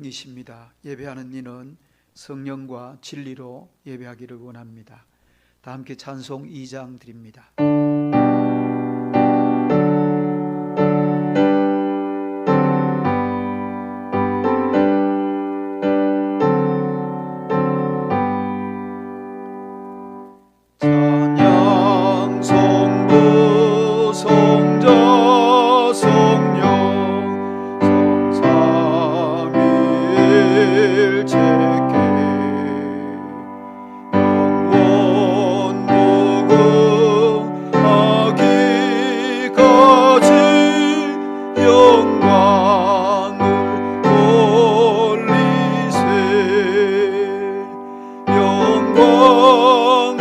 영이십니다. 예배하는 이는 성령과 진리로 예배하기를 원합니다. 다 함께 찬송 2장 드립니다. 찬양 성부 성자 성령 성삼위일체께 영원 무궁하기까지 영광을 돌리세. 영광을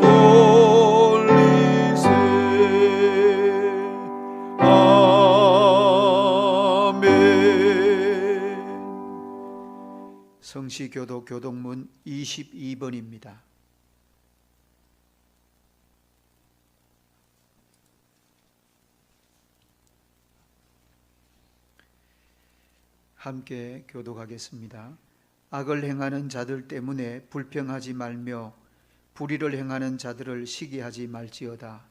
돌리세. 아멘. 성시교도 교동문 22번입니다. 함께 교독하겠습니다. 악을 행하는 자들 때문에 불평하지 말며 불의를 행하는 자들을 시기하지 말지어다.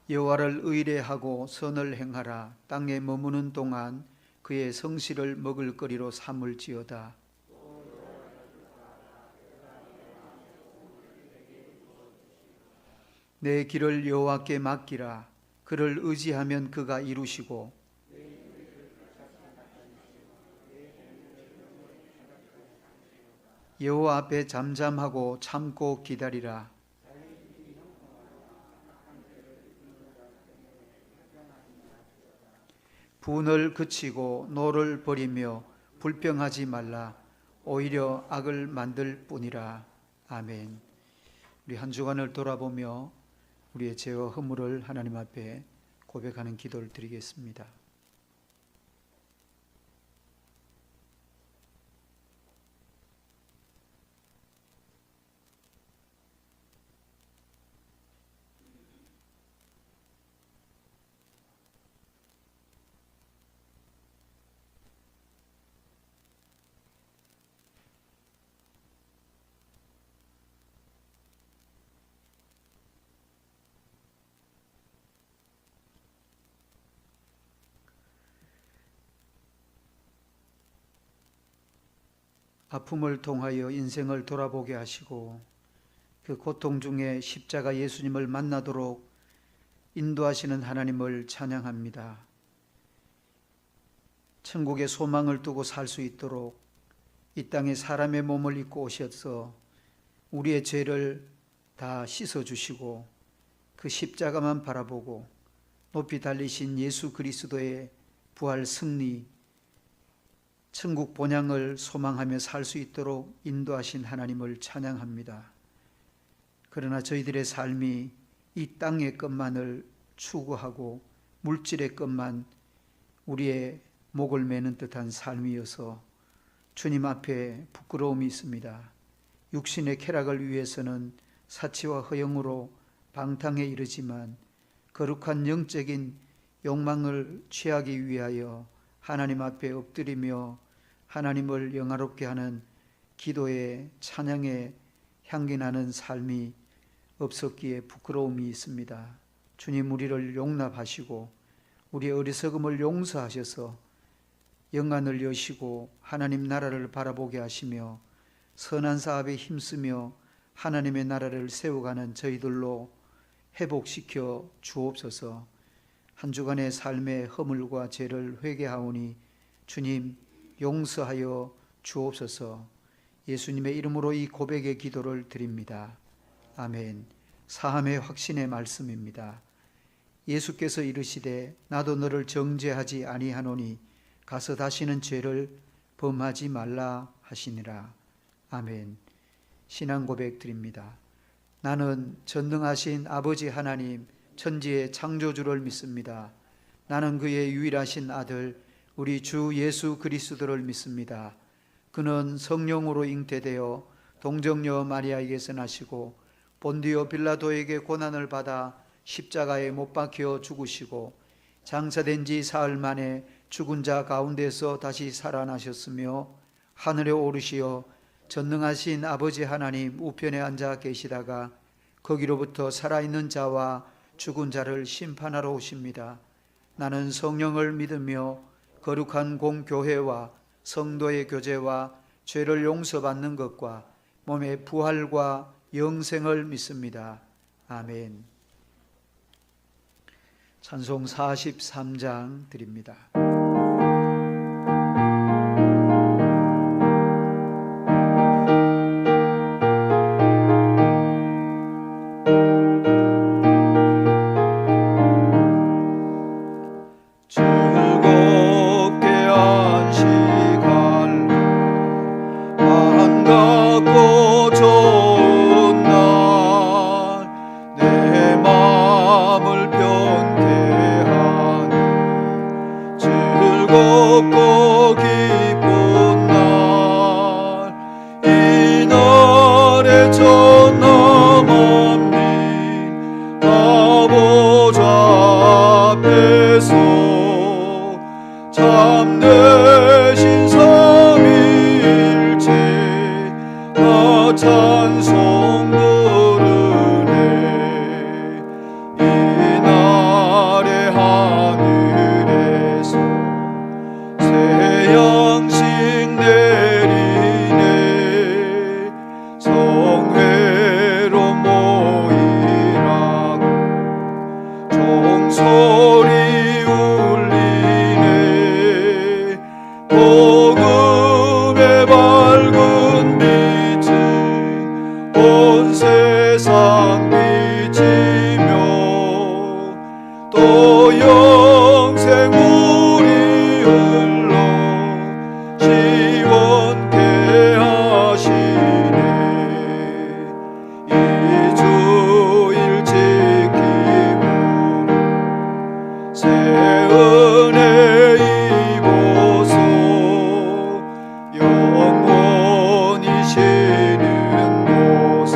여호와를 의뢰하고 선을 행하라. 땅에 머무는 동안 그의 성실을 먹을거리로 삼을지어다. 내 길을 여호와께 맡기라. 그를 의지하면 그가 이루시고 여호와 앞에 잠잠하고 참고 기다리라. 분을 그치고 노를 버리며 불평하지 말라. 오히려 악을 만들 뿐이라. 아멘. 우리 한 주간을 돌아보며 우리의 죄와 허물을 하나님 앞에 고백하는 기도를 드리겠습니다. 아픔을 통하여 인생을 돌아보게 하시고 그 고통 중에 십자가 예수님을 만나도록 인도하시는 하나님을 찬양합니다. 천국의 소망을 두고 살 수 있도록 이 땅에 사람의 몸을 입고 오셔서 우리의 죄를 다 씻어주시고 그 십자가만 바라보고 높이 달리신 예수 그리스도의 부활 승리, 천국 본향을 소망하며 살 수 있도록 인도하신 하나님을 찬양합니다. 그러나 저희들의 삶이 이 땅의 것만을 추구하고 물질의 것만 우리의 목을 매는 듯한 삶이어서 주님 앞에 부끄러움이 있습니다. 육신의 쾌락을 위해서는 사치와 허영으로 방탕에 이르지만 거룩한 영적인 욕망을 취하기 위하여 하나님 앞에 엎드리며 하나님을 영화롭게 하는 기도의 찬양의 향기 나는 삶이 없었기에 부끄러움이 있습니다. 주님 우리를 용납하시고 우리의 어리석음을 용서하셔서 영안을 여시고 하나님 나라를 바라보게 하시며 선한 사업에 힘쓰며 하나님의 나라를 세워가는 저희들로 회복시켜 주옵소서. 한 주간의 삶의 허물과 죄를 회개하오니 주님 용서하여 주옵소서. 예수님의 이름으로 이 고백의 기도를 드립니다. 아멘. 사함의 확신의 말씀입니다. 예수께서 이르시되 나도 너를 정죄하지 아니하노니 가서 다시는 죄를 범하지 말라 하시니라. 아멘. 신앙 고백 드립니다. 나는 전능하신 아버지 하나님 천지의 창조주를 믿습니다. 나는 그의 유일하신 아들 우리 주 예수 그리스도를 믿습니다. 그는 성령으로 잉태되어 동정녀 마리아에게서 나시고 본디오 빌라도에게 고난을 받아 십자가에 못 박혀 죽으시고 장사된 지 사흘 만에 죽은 자 가운데서 다시 살아나셨으며 하늘에 오르시어 전능하신 아버지 하나님 우편에 앉아 계시다가 거기로부터 살아있는 자와 죽은 자를 심판하러 오십니다. 나는 성령을 믿으며 거룩한 공교회와 성도의 교제와 죄를 용서받는 것과 몸의 부활과 영생을 믿습니다. 아멘. 찬송 43장 드립니다. 즐겁게 안식할 반갑고 좋은 날 내 마음을 변케 하니 즐겁고 기쁜 날 이 날에 전남합니다. 아버지 앞에서 참되신 삼위일체 나 찬송 부르네. 이 날의 하늘에서 새 양식 내리네. 성회로 모이라고 종소리 울리네. 복음의 밝은 빛은 온 세상 비치며 또 영생 물이 흘러 시원케 하시네. 이 주일 지킴으로 새 은혜 입어서 영원히 쉬는 곳에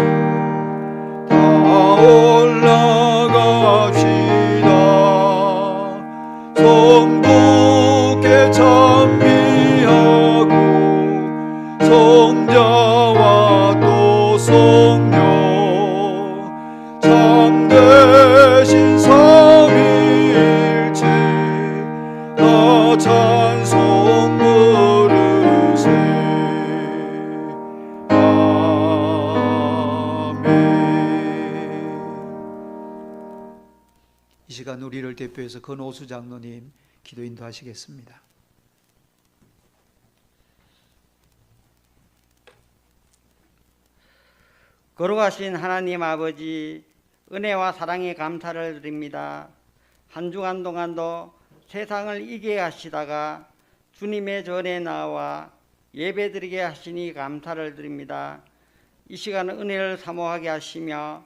다 올라갑시다. 성부께 찬미하고 성자와 또 성령 참되신 삼위일체 다 찬송 부르세. 아멘. 이 시간 우리를 대표해서 건오수 장로님 기도 인도하시겠습니다. 거룩하신 하나님 아버지, 은혜와 사랑에 감사를 드립니다. 한 주간 동안도 세상을 이기게 하시다가 주님의 전에 나와 예배드리게 하시니 감사를 드립니다. 이 시간은 은혜를 사모하게 하시며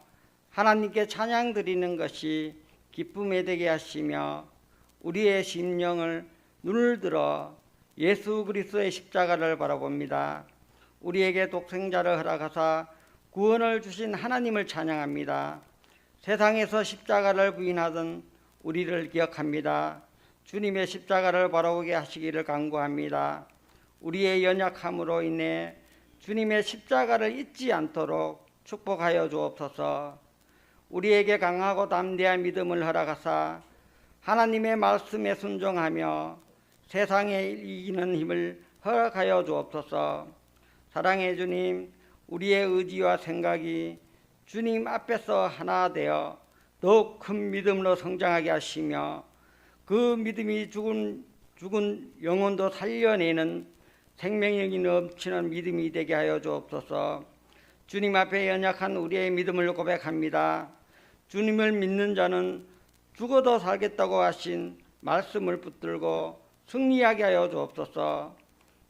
하나님께 찬양 드리는 것이 기쁨에 되게 하시며 우리의 심령을 눈을 들어 예수 그리스도의 십자가를 바라봅니다. 우리에게 독생자를 허락하사 구원을 주신 하나님을 찬양합니다. 세상에서 십자가를 부인하던 우리를 기억합니다. 주님의 십자가를 바라보게 하시기를 간구합니다. 우리의 연약함으로 인해 주님의 십자가를 잊지 않도록 축복하여 주옵소서. 우리에게 강하고 담대한 믿음을 허락하사 하나님의 말씀에 순종하며 세상에 이기는 힘을 허락하여 주옵소서. 사랑의 주님, 우리의 의지와 생각이 주님 앞에서 하나 되어 더욱 큰 믿음으로 성장하게 하시며 그 믿음이 죽은 영혼도 살려내는 생명력이 넘치는 믿음이 되게 하여 주옵소서. 주님 앞에 연약한 우리의 믿음을 고백합니다. 주님을 믿는 자는 죽어도 살겠다고 하신 말씀을 붙들고 승리하게 하여 주옵소서.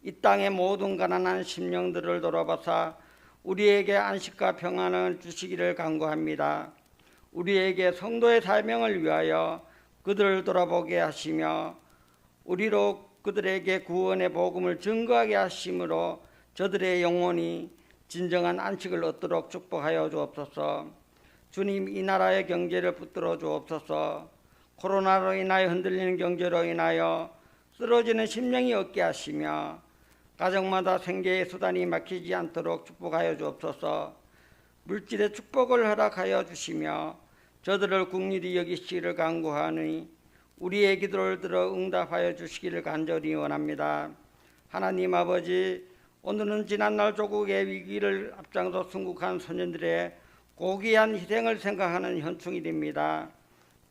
이 땅의 모든 가난한 심령들을 돌아보사 우리에게 안식과 평안을 주시기를 간구합니다. 우리에게 성도의 사명을 위하여 그들을 돌아보게 하시며 우리로 그들에게 구원의 복음을 증거하게 하심으로 저들의 영혼이 진정한 안식을 얻도록 축복하여 주옵소서. 주님, 이 나라의 경제를 붙들어 주옵소서. 코로나로 인하여 흔들리는 경제로 인하여 쓰러지는 심령이 없게 하시며 가정마다 생계의 수단이 막히지 않도록 축복하여 주옵소서. 물질의 축복을 허락하여 주시며 저들을 국률이 여기시기를 간구하니 우리의 기도를 들어 응답하여 주시기를 간절히 원합니다. 하나님 아버지, 오늘은 지난날 조국의 위기를 앞장서 순국한 소년들의 고귀한 희생을 생각하는 현충일입니다.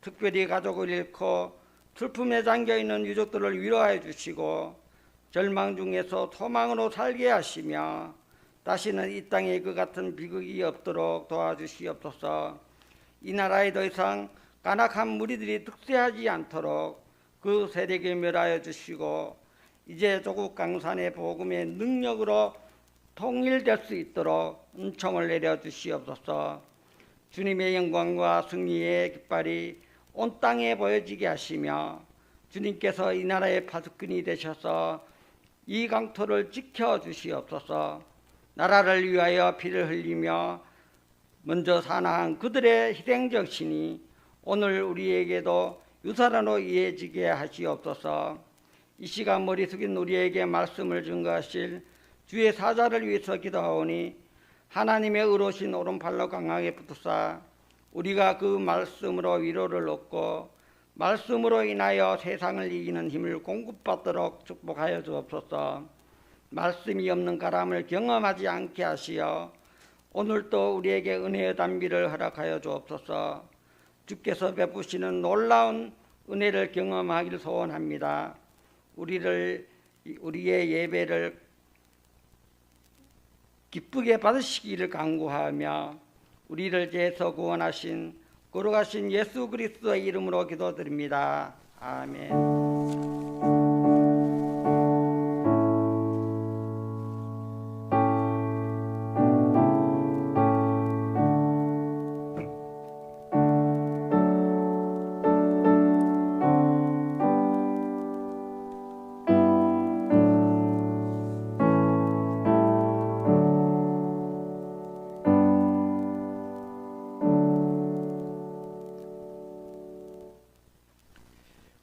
특별히 가족을 잃고 슬픔에 잠겨있는 유족들을 위로하여 주시고 절망 중에서 소망으로 살게 하시며 다시는 이 땅에 그 같은 비극이 없도록 도와주시옵소서. 이 나라에 더 이상 간악한 무리들이 득세하지 않도록 그 세력을 멸하여 주시고 이제 조국 강산의 복음의 능력으로 통일될 수 있도록 은총을 내려 주시옵소서. 주님의 영광과 승리의 깃발이 온 땅에 보여지게 하시며 주님께서 이 나라의 파수꾼이 되셔서 이 강토를 지켜 주시옵소서. 나라를 위하여 피를 흘리며 먼저 사나한 그들의 희생정신이 오늘 우리에게도 유사란으로 이어지게 하시옵소서. 이 시간 머리 숙인 우리에게 말씀을 증거하실 주의 사자를 위해서 기도하오니 하나님의 의로우신 오른팔로 강하게 붙으사 우리가 그 말씀으로 위로를 얻고 말씀으로 인하여 세상을 이기는 힘을 공급받도록 축복하여 주옵소서. 말씀이 없는 가람을 경험하지 않게 하시어 오늘도 우리에게 은혜의 단비를 허락하여 주옵소서. 주께서 베푸시는 놀라운 은혜를 경험하기를 소원합니다. 우리의 예배를 기쁘게 받으시기를 간구하며 우리를 죄에서 구원하신 거룩하신 예수 그리스도의 이름으로 기도드립니다. 아멘.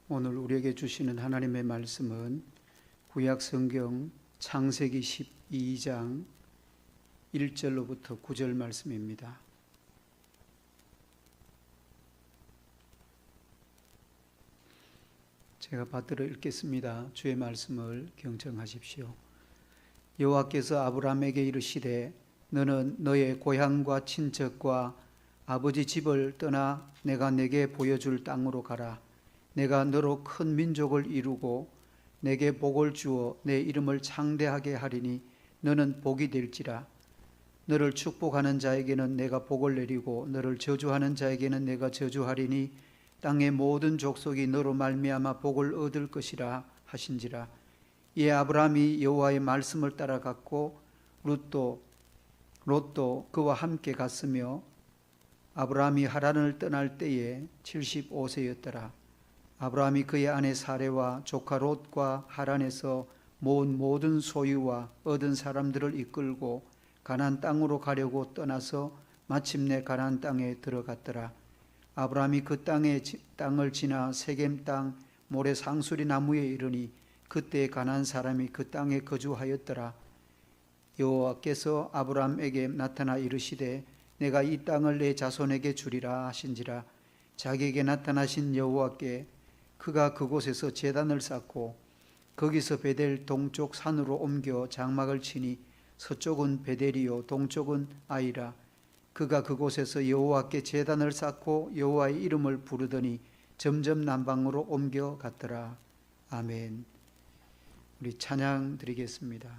오늘 우리에게 주시는 하나님의 말씀은 구약성경 창세기 12장 1절로부터 9절 말씀입니다. 제가 받들어 읽겠습니다. 주의 말씀을 경청하십시오. 여호와께서 아브라함에게 이르시되 너는 너의 고향과 친척과 아버지 집을 떠나 내가 내게 보여줄 땅으로 가라. 내가 너로 큰 민족을 이루고 내게 복을 주어 내 이름을 창대하게 하리니 너는 복이 될지라. 너를 축복하는 자에게는 내가 복을 내리고 너를 저주하는 자에게는 내가 저주하리니 땅의 모든 족속이 너로 말미암아 복을 얻을 것이라 하신지라. 이에 아브라함이 여호와의 말씀을 따라갔고 롯도 그와 함께 갔으며 아브라함이 하란을 떠날 때에 75세였더라. 아브라함이 그의 아내 사레와 조카 롯과 하란에서 모은 모든 소유와 얻은 사람들을 이끌고 가나안 땅으로 가려고 떠나서 마침내 가나안 땅에 들어갔더라. 아브라함이 그 땅을 지나 세겜 땅 모래 상수리 나무에 이르니 그때 가나안 사람이 그 땅에 거주하였더라. 여호와께서 아브라함에게 나타나 이르시되 내가 이 땅을 내 자손에게 주리라 하신지라. 자기에게 나타나신 여호와께 그가 그곳에서 제단을 쌓고 거기서 베델 동쪽 산으로 옮겨 장막을 치니 서쪽은 베델이요 동쪽은 아이라. 그가 그곳에서 여호와께 제단을 쌓고 여호와의 이름을 부르더니 점점 남방으로 옮겨 갔더라. 아멘. 우리 찬양 드리겠습니다.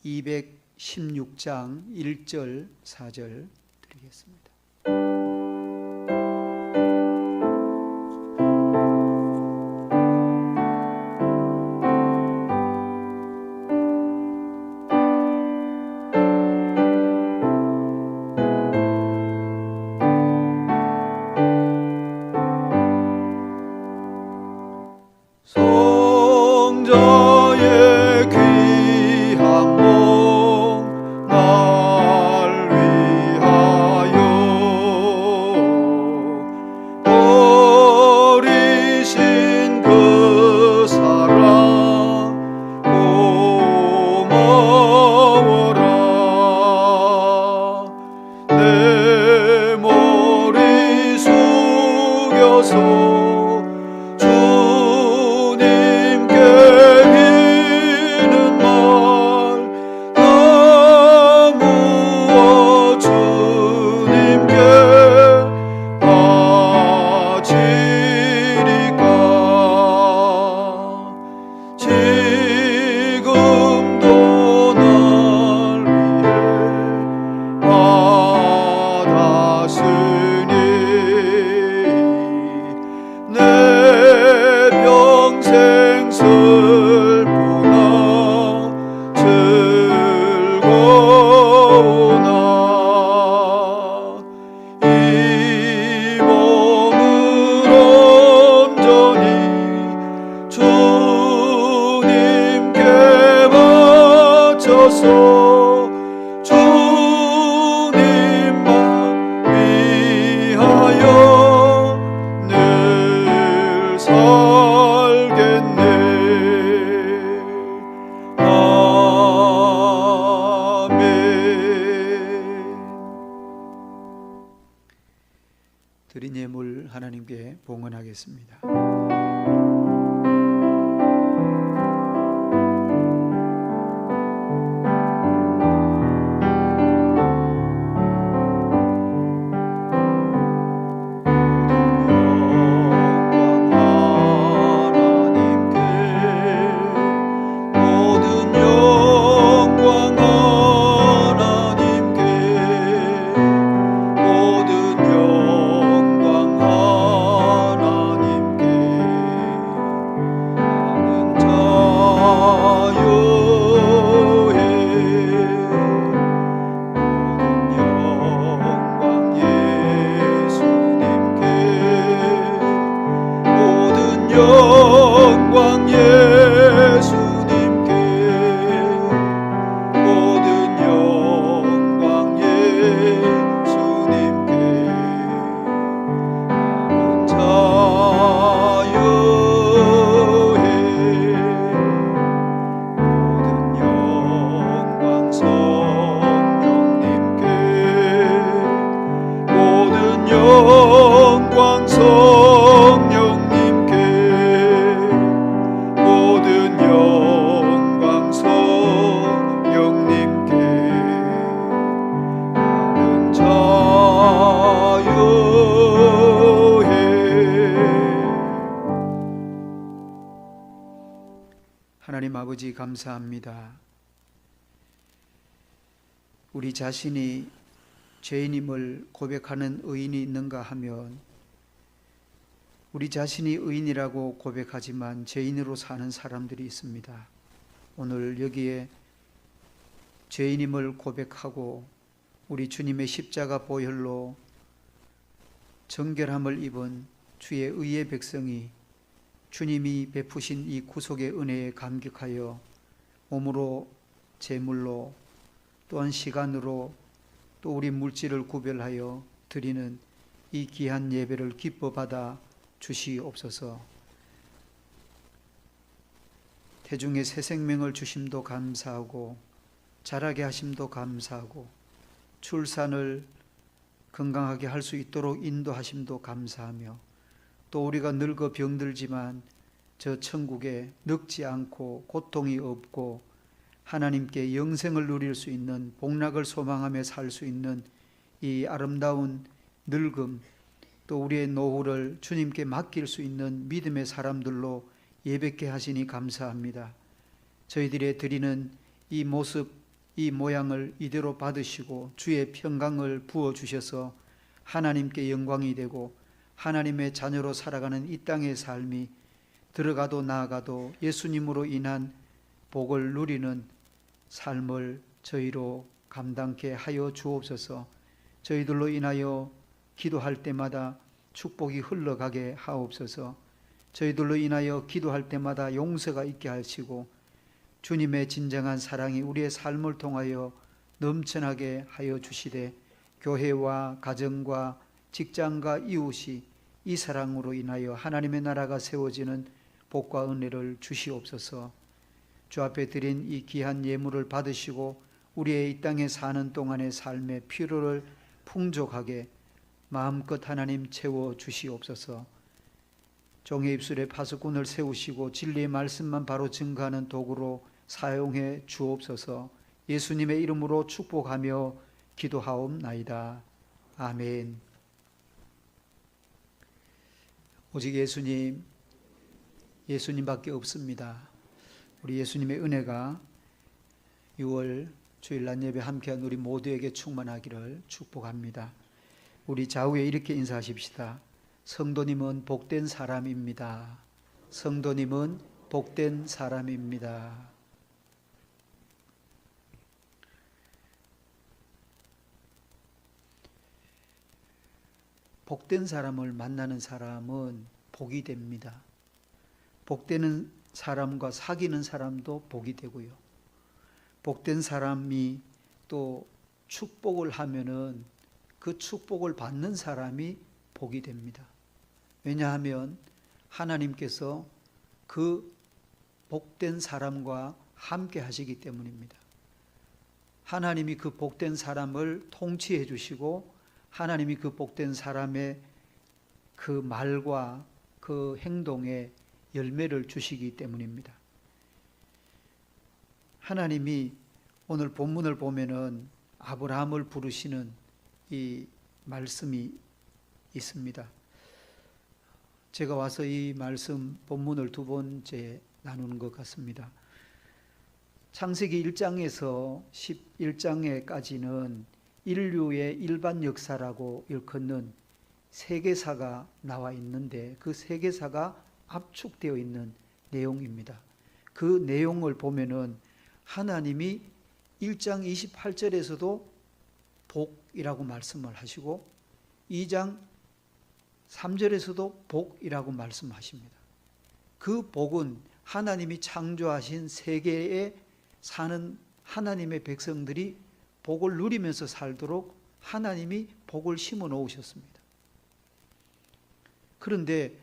216장 1절 4절 드리겠습니다. 성자의 귀한 몸 날 위하여 주옵소서. 주님만 위하여 늘 살겠네. 아멘. 드린 예물 하나님께 봉헌하겠습니다. 영광 예수님께, 모든 영광 예수님께. 나는 자유해. 모든 영광 성령님께, 모든 영광 성령님께, 모든 영광 성령님께. 나는 자유해. 하나님 아버지 감사합니다. 우리 자신이 죄인임을 고백하는 의인이 있는가 하면 우리 자신이 의인이라고 고백하지만 죄인으로 사는 사람들이 있습니다. 오늘 여기에 죄인임을 고백하고 우리 주님의 십자가 보혈로 정결함을 입은 주의 의의 백성이 주님이 베푸신 이 구속의 은혜에 감격하여 몸으로, 제물로, 또한 시간으로, 또 우리 물질을 구별하여 드리는 이 귀한 예배를 기뻐 받아 주시옵소서. 태중에 새 생명을 주심도 감사하고, 자라게 하심도 감사하고, 출산을 건강하게 할 수 있도록 인도하심도 감사하며, 또 우리가 늙어 병들지만 저 천국에 늙지 않고 고통이 없고 하나님께 영생을 누릴 수 있는, 복락을 소망하며 살 수 있는 이 아름다운 늙음, 또 우리의 노후를 주님께 맡길 수 있는 믿음의 사람들로 예배케 하시니 감사합니다. 저희들이 드리는 이 모습, 이 모양을 이대로 받으시고 주의 평강을 부어주셔서 하나님께 영광이 되고 하나님의 자녀로 살아가는 이 땅의 삶이 들어가도 나아가도 예수님으로 인한 복을 누리는 삶을 저희로 감당케 하여 주옵소서. 저희들로 인하여 기도할 때마다 축복이 흘러가게 하옵소서. 저희들로 인하여 기도할 때마다 용서가 있게 하시고 주님의 진정한 사랑이 우리의 삶을 통하여 넘쳐나게 하여 주시되 교회와 가정과 직장과 이웃이 이 사랑으로 인하여 하나님의 나라가 세워지는 복과 은혜를 주시옵소서. 주 앞에 드린 이 귀한 예물을 받으시고 우리의 이 땅에 사는 동안의 삶의 필요를 풍족하게 마음껏 하나님 채워 주시옵소서. 종의 입술에 파수꾼을 세우시고 진리의 말씀만 바로 증거하는 도구로 사용해 주옵소서. 예수님의 이름으로 축복하며 기도하옵나이다. 아멘. 오직 예수님밖에 없습니다. 우리 예수님의 은혜가 6월 주일 낮 예배 함께한 우리 모두에게 충만하기를 축복합니다. 우리 좌우에 이렇게 인사하십시다. 성도님은 복된 사람입니다. 성도님은 복된 사람입니다. 복된 사람을 만나는 사람은 복이 됩니다. 복되는 사람과 사귀는 사람도 복이 되고요. 복된 사람이 또 축복을 하면은 그 축복을 받는 사람이 복이 됩니다. 왜냐하면 하나님께서 그 복된 사람과 함께 하시기 때문입니다. 하나님이 그 복된 사람을 통치해 주시고 하나님이 그 복된 사람의 그 말과 그 행동에 열매를 주시기 때문입니다. 하나님이 오늘 본문을 보면은 아브라함을 부르시는 이 말씀이 있습니다. 제가 와서 이 말씀 본문을 두 번째 나누는 것 같습니다. 창세기 1장에서 11장에까지는 인류의 일반 역사라고 일컫는 세계사가 나와 있는데 그 세계사가 압축되어 있는 내용입니다. 그 내용을 보면은 하나님이 1장 28절에서도 복이라고 말씀을 하시고 2장 3절에서도 복이라고 말씀하십니다. 그 복은 하나님이 창조하신 세계에 사는 하나님의 백성들이 복을 누리면서 살도록 하나님이 복을 심어 놓으셨습니다. 그런데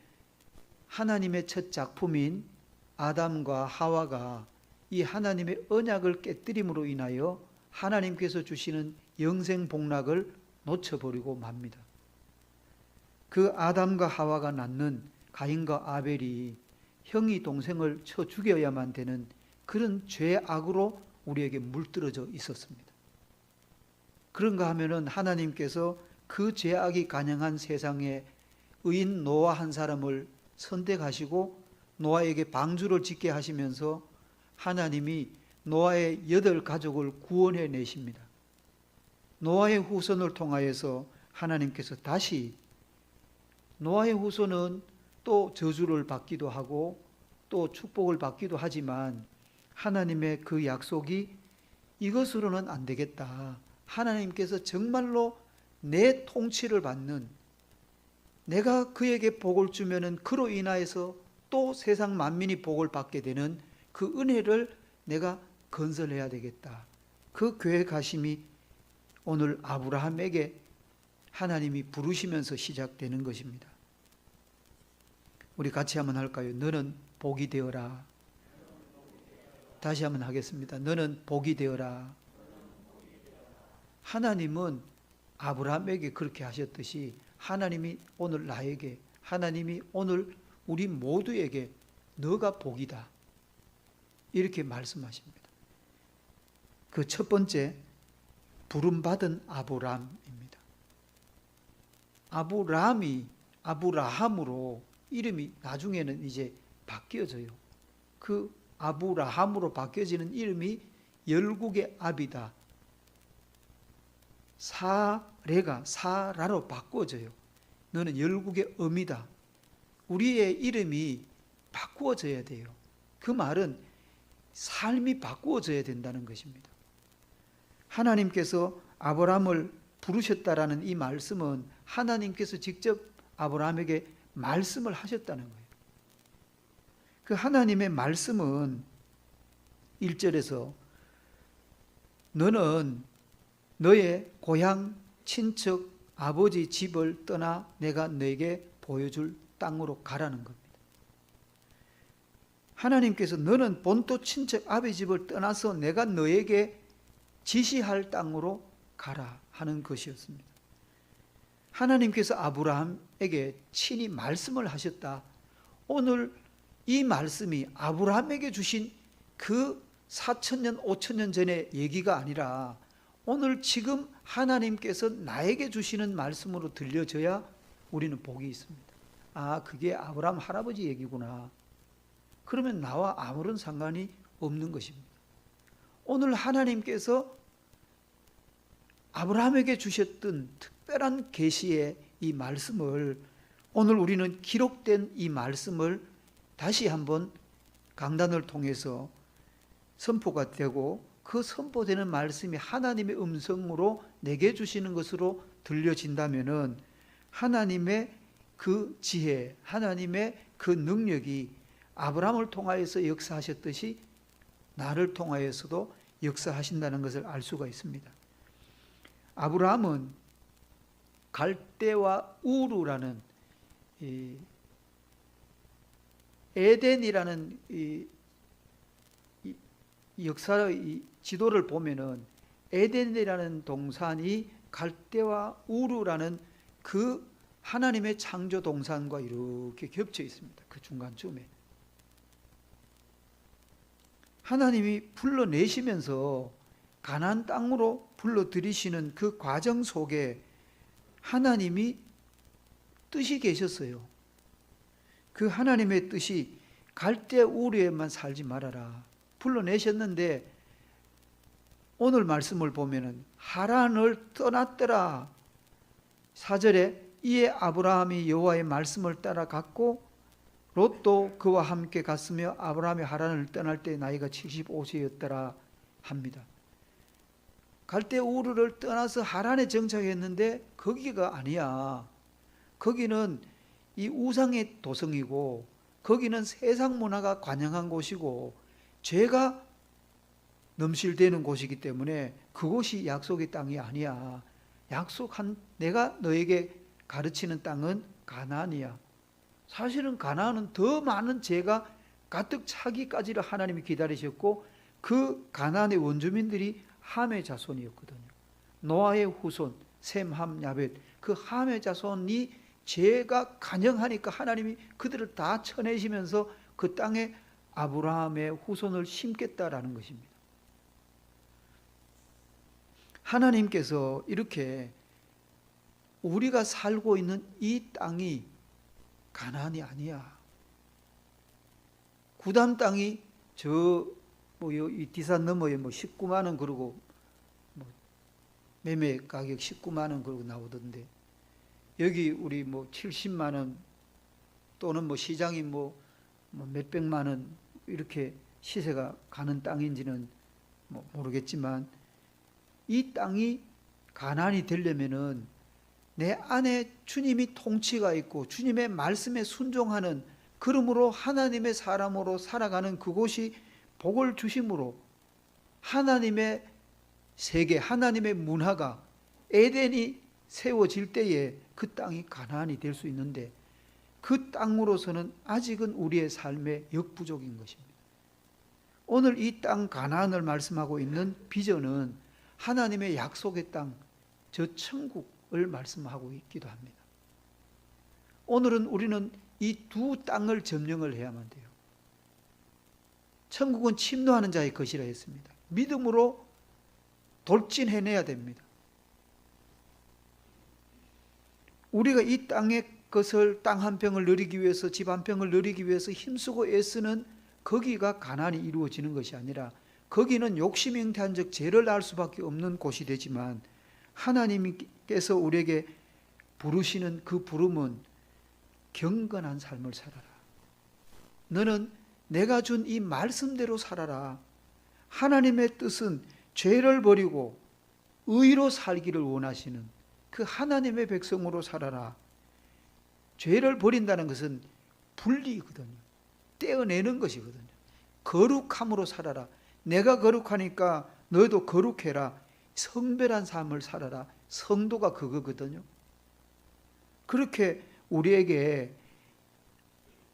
하나님의 첫 작품인 아담과 하와가 이 하나님의 언약을 깨뜨림으로 인하여 하나님께서 주시는 영생 복락을 놓쳐버리고 맙니다. 그 아담과 하와가 낳는 가인과 아벨이 형이 동생을 쳐 죽여야만 되는 그런 죄악으로 우리에게 물들어져 있었습니다. 그런가 하면은 하나님께서 그 죄악이 간영한 세상에 의인 노아 한 사람을 선택하시고 노아에게 방주를 짓게 하시면서 하나님이 노아의 8가족을 구원해 내십니다. 노아의 후손을 통하여서 하나님께서 다시 노아의 후손은 또 저주를 받기도 하고 또 축복을 받기도 하지만 하나님의 그 약속이 이것으로는 안 되겠다. 하나님께서 정말로 내 통치를 받는, 내가 그에게 복을 주면은 그로 인하여서 또 세상 만민이 복을 받게 되는 그 은혜를 내가 건설해야 되겠다. 그 계획하심이 오늘 아브라함에게 하나님이 부르시면서 시작되는 것입니다. 우리 같이 한번 할까요? 너는 복이 되어라. 다시 한번 하겠습니다. 너는 복이 되어라. 하나님은 아브라함에게 그렇게 하셨듯이 하나님이 오늘 나에게, 하나님이 오늘 우리 모두에게 너가 복이다. 이렇게 말씀하십니다. 그 첫 번째, 부름받은 아브라함입니다. 아브라함으로 이름이 나중에는 이제 바뀌어져요. 그 아브라함으로 바뀌어지는 이름이 열국의 압이다. 사라로 바꾸어져요. 너는 열국의 엄이다. 우리의 이름이 바꾸어져야 돼요. 그 말은 삶이 바꾸어져야 된다는 것입니다. 하나님께서 아브라함을 부르셨다라는 이 말씀은 하나님께서 직접 아브라함에게 말씀을 하셨다는 거예요. 그 하나님의 말씀은 1절에서 너는 너의 고향, 친척, 아버지 집을 떠나 내가 너에게 보여줄 땅으로 가라는 겁니다. 하나님께서 너는 본토 친척 아버지 집을 떠나서 내가 너에게 지시할 땅으로 가라 하는 것이었습니다. 하나님께서 아브라함에게 친히 말씀을 하셨다. 오늘 이 말씀이 아브라함에게 주신 그 4,000년, 5,000년 전의 얘기가 아니라 오늘 지금 하나님께서 나에게 주시는 말씀으로 들려져야 우리는 복이 있습니다. 아, 그게 아브라함 할아버지 얘기구나. 그러면 나와 아무런 상관이 없는 것입니다. 오늘 하나님께서 아브라함에게 주셨던 특별한 계시의 이 말씀을 오늘 우리는 기록된 이 말씀을 다시 한번 강단을 통해서 선포가 되고 그 선포되는 말씀이 하나님의 음성으로 내게 주시는 것으로 들려진다면은 하나님의 그 지혜, 하나님의 그 능력이 아브라함을 통하여서 역사하셨듯이 나를 통하여서도 역사하신다는 것을 알 수가 있습니다. 아브라함은 갈대와 우르라는 이 에덴이라는 이 역사의 지도를 보면은 에덴이라는 동산이 갈대와 우르라는 그 하나님의 창조 동산과 이렇게 겹쳐 있습니다. 그 중간쯤에 하나님이 불러내시면서 가나안 땅으로 불러들이시는 그 과정 속에 하나님이 뜻이 계셨어요. 그 하나님의 뜻이 갈대 우르에만 살지 말아라. 불러내셨는데 오늘 말씀을 보면은 하란을 떠났더라. 4절에 이에 아브라함이 여호와의 말씀을 따라갔고 롯도 그와 함께 갔으며 아브라함이 하란을 떠날 때 나이가 75세였더라 합니다. 갈대 우르를 떠나서 하란에 정착했는데 거기가 아니야. 거기는 이 우상의 도성이고 거기는 세상 문화가 관영한 곳이고 죄가 넘실대는 곳이기 때문에 그곳이 약속의 땅이 아니야. 약속한 내가 너에게 가르치는 땅은 가나안이야. 사실은 가나안은 더 많은 죄가 가득 차기까지를 하나님이 기다리셨고 그 가나안의 원주민들이 함의 자손이었거든요. 노아의 후손 셈, 함, 야벳 그 함의 자손이 죄가 간영하니까 하나님이 그들을 다 쳐내시면서 그 땅에 아브라함의 후손을 심겠다라는 것입니다. 하나님께서 이렇게 우리가 살고 있는 이 땅이 가나안이 아니야. 구담 땅이 이 디산 너머에 19만 원 그러고 매매 가격 19만 원 그러고 나오던데 여기 우리 70만 원 또는 시장이 몇백만 원 이렇게 시세가 가는 땅인지는 모르겠지만 이 땅이 가나안이 되려면은 내 안에 주님이 통치가 있고 주님의 말씀에 순종하는 그러므로 하나님의 사람으로 살아가는 그곳이 복을 주심으로 하나님의 세계, 하나님의 문화가 에덴이 세워질 때에 그 땅이 가나안이 될 수 있는데 그 땅으로서는 아직은 우리의 삶의 역부족인 것입니다. 오늘 이 땅 가나안을 말씀하고 있는 비전은 하나님의 약속의 땅, 저 천국을 말씀하고 있기도 합니다. 오늘은 우리는 이 두 땅을 점령을 해야만 돼요. 천국은 침노하는 자의 것이라 했습니다. 믿음으로 돌진해내야 됩니다. 우리가 이 땅의 것을 땅 한 평을 누리기 위해서 집 한 평을 누리기 위해서 힘쓰고 애쓰는 거기가 가나안이 이루어지는 것이 아니라 거기는 욕심 잉태한 적 죄를 낳을 수밖에 없는 곳이 되지만 하나님께서 우리에게 부르시는 그 부름은 경건한 삶을 살아라. 너는 내가 준 이 말씀대로 살아라. 하나님의 뜻은 죄를 버리고 의로 살기를 원하시는 그 하나님의 백성으로 살아라. 죄를 버린다는 것은 분리거든요. 떼어내는 것이거든요. 거룩함으로 살아라. 내가 거룩하니까 너희도 거룩해라. 성별한 삶을 살아라. 성도가 그거거든요. 그렇게 우리에게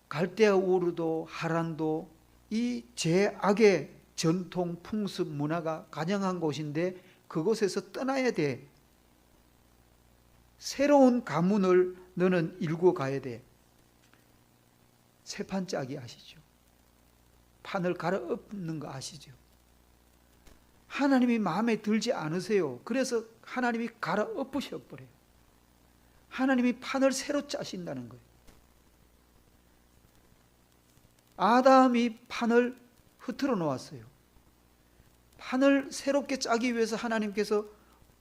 갈대아 우르도 하란도 이 죄악의 전통, 풍습, 문화가 간영한 곳인데 그곳에서 떠나야 돼. 새로운 가문을 너는 일구어 가야 돼. 새판 짜기 아시죠? 판을 갈아엎는 거 아시죠? 하나님이 마음에 들지 않으세요. 그래서 하나님이 갈아엎으셔 버려요. 하나님이 판을 새로 짜신다는 거예요. 아담이 판을 흐트러 놓았어요. 판을 새롭게 짜기 위해서 하나님께서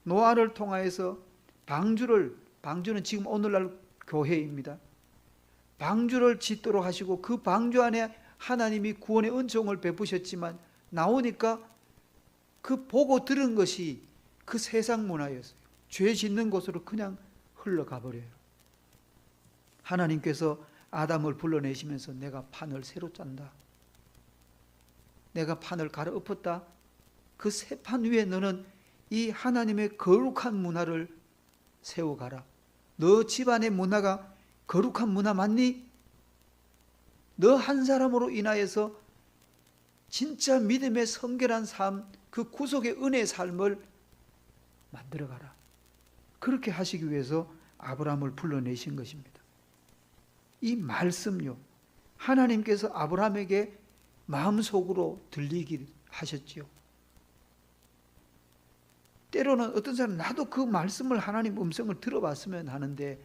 노아를 통하여서 방주는 지금 오늘날 교회입니다. 방주를 짓도록 하시고 그 방주 안에 하나님이 구원의 은총을 베푸셨지만 나오니까 그 보고 들은 것이 그 세상 문화였어요. 죄 짓는 곳으로 그냥 흘러가 버려요. 하나님께서 아담을 불러내시면서 내가 판을 새로 짠다. 내가 판을 갈아엎었다. 그 새판 위에 너는 이 하나님의 거룩한 문화를 세워가라. 너 집안의 문화가 거룩한 문화 맞니? 너 한 사람으로 인하여서 진짜 믿음의 성결한 삶, 그 구속의 은혜의 삶을 만들어가라. 그렇게 하시기 위해서 아브라함을 불러내신 것입니다. 이 말씀요, 하나님께서 아브라함에게 마음속으로 들리게 하셨지요. 때로는 어떤 사람은 나도 그 말씀을, 하나님 음성을 들어봤으면 하는데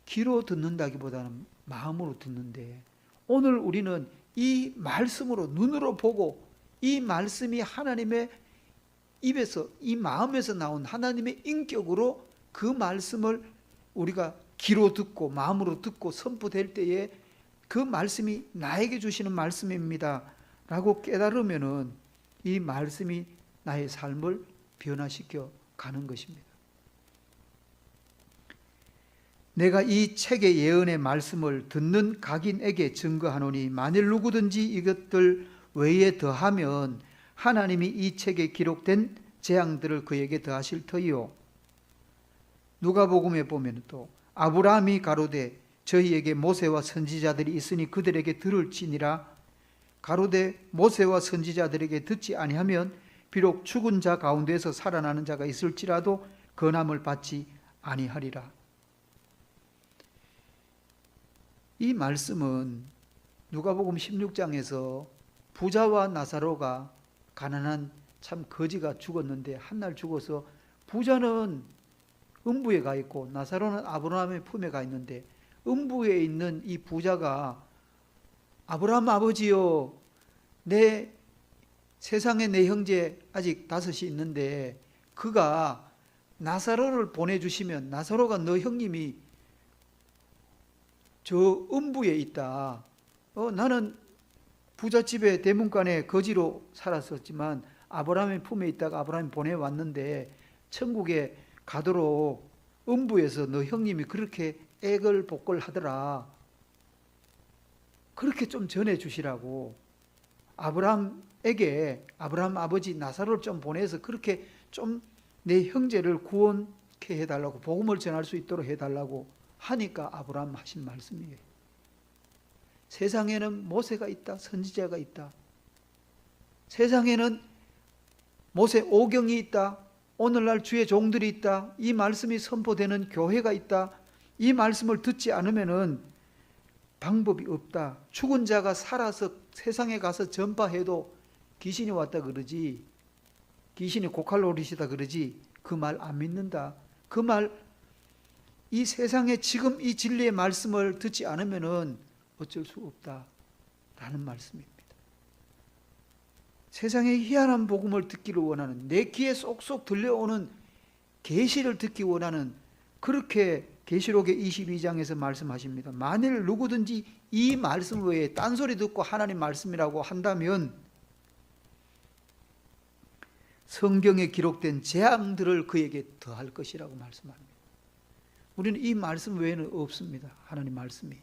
귀로 듣는다기보다는 마음으로 듣는데, 오늘 우리는 이 말씀으로, 눈으로 보고 이 말씀이 하나님의 입에서, 이 마음에서 나온 하나님의 인격으로 그 말씀을 우리가 귀로 듣고 마음으로 듣고 선포될 때에 그 말씀이 나에게 주시는 말씀입니다 라고 깨달으면은 이 말씀이 나의 삶을 변화시켜 가는 것입니다. 내가 이 책의 예언의 말씀을 듣는 각인에게 증거하노니 만일 누구든지 이것들 외에 더하면 하나님이 이 책에 기록된 재앙들을 그에게 더하실 터이요. 누가복음에 보면 또 아브라함이 가로되 저희에게 모세와 선지자들이 있으니 그들에게 들을지니라. 가로되 모세와 선지자들에게 듣지 아니하면 비록 죽은 자 가운데서 살아나는 자가 있을지라도 건함을 받지 아니하리라. 이 말씀은 누가복음 16장에서 부자와 나사로가, 가난한 참 거지가 죽었는데 한날 죽어서 부자는 음부에 가 있고 나사로는 아브라함의 품에 가 있는데, 음부에 있는 이 부자가 아브라함 아버지요, 내 세상에 내 형제 아직 5이 있는데 그가 나사로를 보내주시면, 나사로가 너 형님이 저 음부에 있다. 나는 부잣집에 대문간에 거지로 살았었지만 아브라함의 품에 있다가 아브라함이 보내왔는데 천국에 가도록 음부에서 너 형님이 그렇게 애걸복걸 하더라. 그렇게 좀 전해주시라고 아브라함에게, 아브라함 아버지 나사로를 좀 보내서 그렇게 좀 내 형제를 구원케 해달라고, 복음을 전할 수 있도록 해달라고 하니까 아브라함 하신 말씀이에요. 세상에는 모세가 있다, 선지자가 있다. 세상에는 모세 오경이 있다, 오늘날 주의 종들이 있다, 이 말씀이 선포되는 교회가 있다. 이 말씀을 듣지 않으면은 방법이 없다. 죽은 자가 살아서 세상에 가서 전파해도 귀신이 왔다 그러지, 귀신이 고칼로리시다 그러지, 그 말 안 믿는다. 그 말, 이 세상에 지금 이 진리의 말씀을 듣지 않으면은 어쩔 수 없다 라는 말씀입니다. 세상의 희한한 복음을 듣기를 원하는, 내 귀에 쏙쏙 들려오는 계시를 듣기 원하는, 그렇게 계시록의 22장에서 말씀하십니다. 만일 누구든지 이 말씀 외에 딴소리 듣고 하나님 말씀이라고 한다면 성경에 기록된 재앙들을 그에게 더할 것이라고 말씀합니다. 우리는 이 말씀 외에는 없습니다. 하나님 말씀이.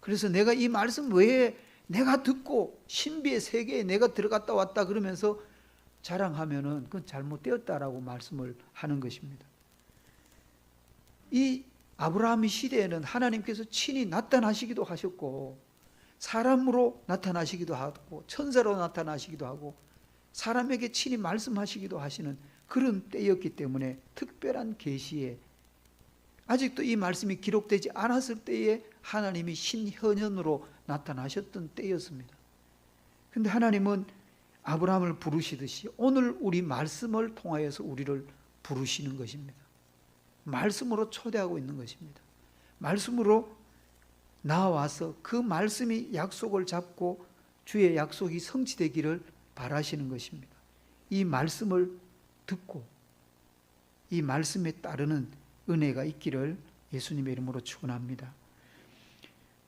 그래서 내가 이 말씀 외에 내가 듣고 신비의 세계에 내가 들어갔다 왔다 그러면서 자랑하면은 그건 잘못되었다라고 말씀을 하는 것입니다. 이 아브라함의 시대에는 하나님께서 친히 나타나시기도 하셨고, 사람으로 나타나시기도 하고, 천사로 나타나시기도 하고, 사람에게 친히 말씀하시기도 하시는 그런 때였기 때문에 특별한 계시에, 아직도 이 말씀이 기록되지 않았을 때에 하나님이 신현현으로 나타나셨던 때였습니다. 그런데 하나님은 아브라함을 부르시듯이 오늘 우리 말씀을 통하여서 우리를 부르시는 것입니다. 말씀으로 초대하고 있는 것입니다. 말씀으로 나와서 그 말씀이 약속을 잡고 주의 약속이 성취되기를 바라시는 것입니다. 이 말씀을 듣고 이 말씀에 따르는 은혜가 있기를 예수님의 이름으로 축원합니다.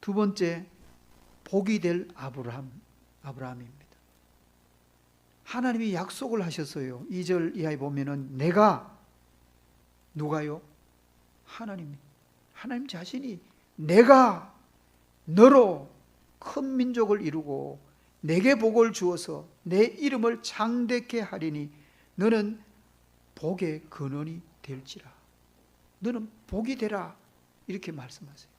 두 번째, 복이 될 아브라함입니다. 하나님이 약속을 하셨어요. 2절 이하에 보면은 내가, 누가요? 하나님 자신이 내가 너로 큰 민족을 이루고 내게 복을 주어서 내 이름을 창대케 하리니 너는 복의 근원이 될지라. 너는 복이 되라. 이렇게 말씀하세요.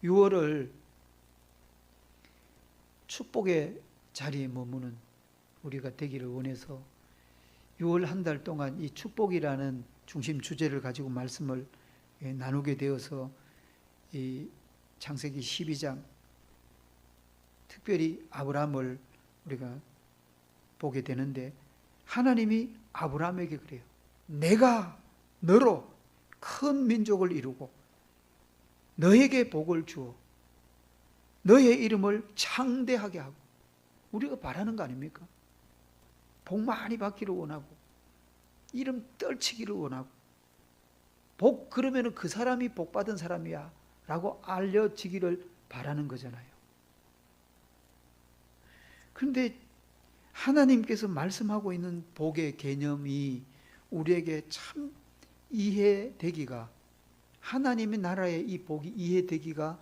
6월을 축복의 자리에 머무는 우리가 되기를 원해서 6월 한 달 동안 이 축복이라는 중심 주제를 가지고 말씀을 나누게 되어서 이 창세기 12장 특별히 아브라함을 우리가 보게 되는데, 하나님이 아브라함에게 그래요. 내가 너로 큰 민족을 이루고 너에게 복을 주어 너의 이름을 창대하게 하고. 우리가 바라는 거 아닙니까? 복 많이 받기를 원하고 이름 떨치기를 원하고, 복 그러면 그 사람이 복 받은 사람이야 라고 알려지기를 바라는 거잖아요. 그런데 하나님께서 말씀하고 있는 복의 개념이 우리에게 참 이해되기가, 하나님의 나라의 이 복이 이해되기가